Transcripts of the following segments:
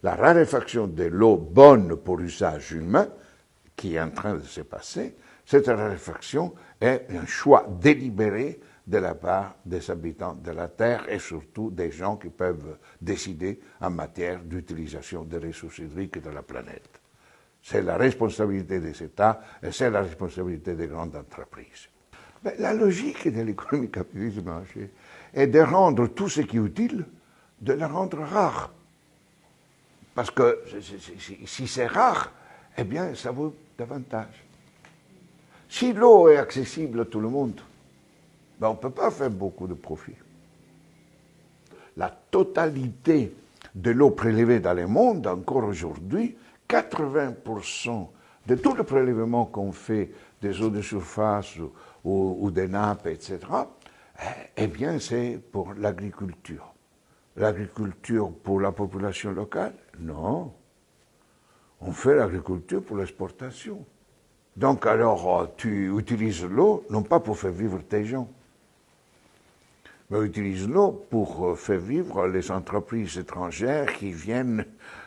la raréfaction de l'eau bonne pour l'usage humain, qui est en train de se passer, cette raréfaction est un choix délibéré de la part des habitants de la Terre et surtout des gens qui peuvent décider en matière d'utilisation des ressources hydriques de la planète. C'est la responsabilité des États et c'est la responsabilité des grandes entreprises. Mais la logique de l'économie capitaliste de marché est de rendre tout ce qui est utile, de le rendre rare. Parce que si c'est rare, eh bien, ça vaut davantage. Si l'eau est accessible à tout le monde, ben on ne peut pas faire beaucoup de profit. La totalité de l'eau prélevée dans le monde, encore aujourd'hui, 80% de tout le prélèvement qu'on fait des eaux de surface ou des nappes, etc., eh bien, c'est pour l'agriculture. L'agriculture pour la population locale? Non. On fait l'agriculture pour l'exportation. Donc alors, tu utilises l'eau, non pas pour faire vivre tes gens, mais utilise l'eau pour faire vivre les entreprises étrangères qui viennent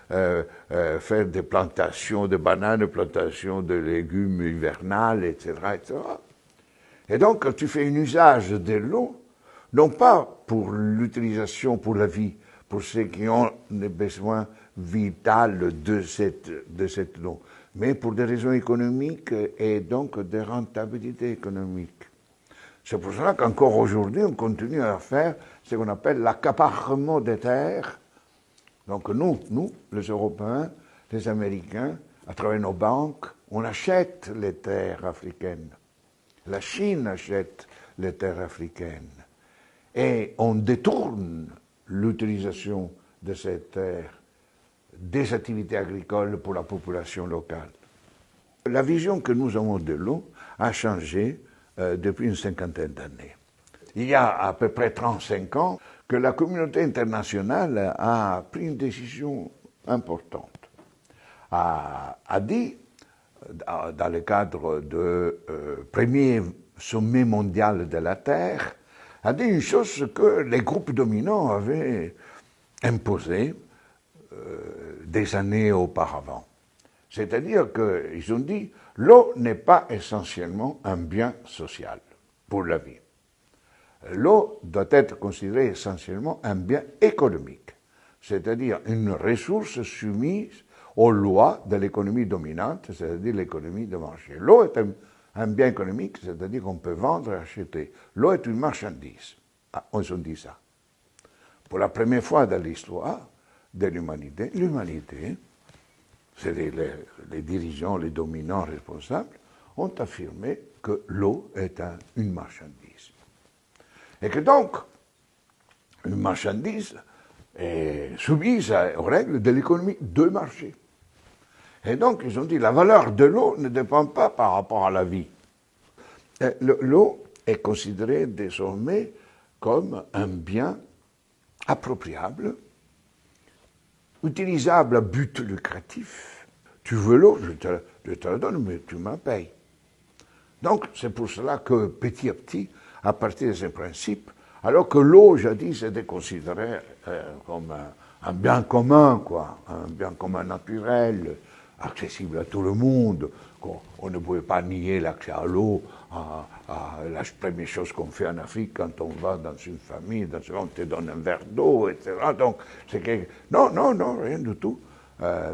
faire des plantations de bananes, des plantations de légumes hivernales, etc., etc. Et donc, tu fais un usage de l'eau, non pas pour l'utilisation pour la vie, pour ceux qui ont des besoins vitaux de cette eau, mais pour des raisons économiques et donc de rentabilité économique. C'est pour cela qu'encore aujourd'hui, on continue à faire ce qu'on appelle l'accaparement des terres. Donc nous, les Européens, les Américains, à travers nos banques, on achète les terres africaines. La Chine achète les terres africaines. Et on détourne l'utilisation de ces terres des activités agricoles pour la population locale. La vision que nous avons de l'eau a changé depuis une cinquantaine d'années. Il y a à peu près 35 ans que la communauté internationale a pris une décision importante. A dit, dans le cadre du premier sommet mondial de la Terre, a dit une chose que les groupes dominants avaient imposée des années auparavant. C'est-à-dire qu'ils ont dit l'eau n'est pas essentiellement un bien social pour la vie. L'eau doit être considérée essentiellement un bien économique, c'est-à-dire une ressource soumise aux lois de l'économie dominante, c'est-à-dire l'économie de marché. L'eau est un bien économique, c'est-à-dire qu'on peut vendre et acheter. L'eau est une marchandise. Ah, on se dit ça. Pour la première fois dans l'histoire de l'humanité, c'est les dirigeants, les dominants responsables, ont affirmé que l'eau est une marchandise. Et que donc, une marchandise est soumise aux règles de l'économie de marché. Et donc, ils ont dit, la valeur de l'eau ne dépend pas par rapport à la vie. L'eau est considérée désormais comme un bien appropriable, utilisable à but lucratif. Tu veux l'eau, je te la donne, mais tu m'en payes. Donc, c'est pour cela que petit à petit, à partir de ces principes, alors que l'eau, jadis, était considérée comme un bien commun, quoi, un bien commun naturel, accessible à tout le monde, on ne pouvait pas nier l'accès à l'eau, la première chose qu'on fait en Afrique quand on va dans une famille, on te donne un verre d'eau, etc. Donc, c'est que... Non, rien du tout.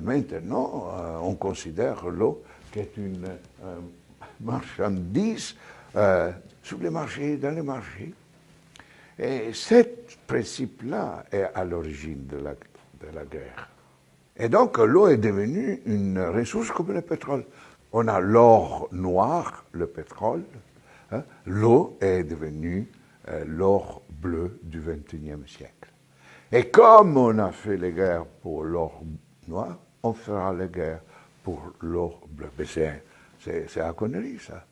Maintenant, on considère l'eau qui est une marchandise sur les marchés, dans les marchés. Et ce principe-là est à l'origine de la guerre. Et donc, l'eau est devenue une ressource comme le pétrole. On a l'or noir, le pétrole. Hein. L'eau est devenue l'or bleu du XXIe siècle. Et comme on a fait les guerres pour l'or noir, on fera les guerres pour l'or bleu. Mais c'est la connerie, ça.